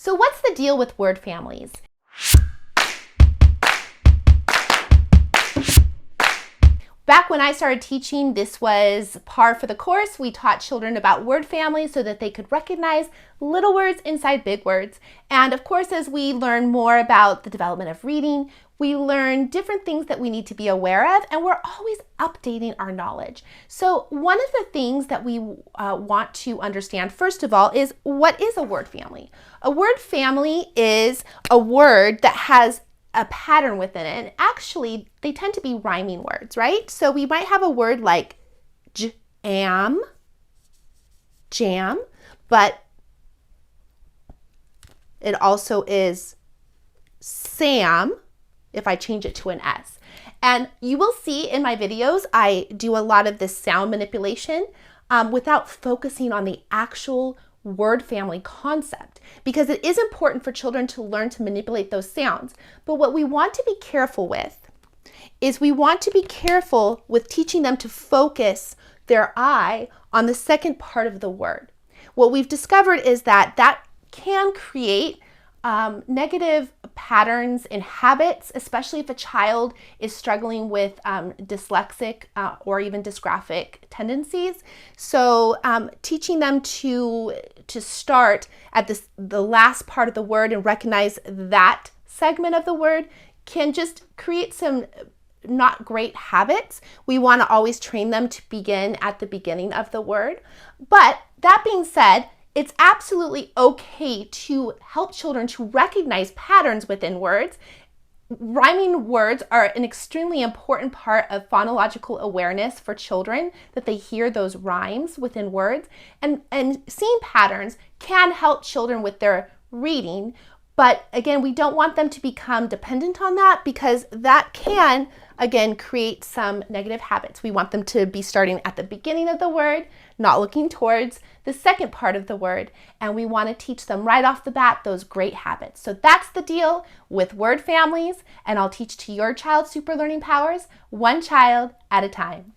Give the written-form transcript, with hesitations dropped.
So what's the deal with word families? Back when I started teaching, this was par for the course. We taught children about word families so that they could recognize little words inside big words. And of course, as we learn more about the development of reading, we learn different things that we need to be aware of, and we're always updating our knowledge. So one of the things that we want to understand, first of all, is what is a word family? A word family is a word that has a pattern within it. And actually, they tend to be rhyming words, right? So we might have a word like jam, but it also is Sam if I change it to an S. And you will see in my videos, I do a lot of this sound manipulation without focusing on the actual word family concept, because it is important for children to learn to manipulate those sounds. But what we want to be careful with is we want to be careful with teaching them to focus their eye on the second part of the word. What we've discovered is that that can create negative patterns and habits, especially if a child is struggling with dyslexic or even dysgraphic tendencies. So teaching them to start at the last part of the word and recognize that segment of the word can just create some not great habits. We want to always train them to begin at the beginning of the word. But that being said, it's absolutely okay to help children to recognize patterns within words. Rhyming words are an extremely important part of phonological awareness for children, that they hear those rhymes within words. And seeing patterns can help children with their reading. But again, we don't want them to become dependent on that, because that can, again, create some negative habits. We want them to be starting at the beginning of the word, not looking towards the second part of the word, and we want to teach them right off the bat those great habits. So that's the deal with word families, and I'll teach to your child's super learning powers one child at a time.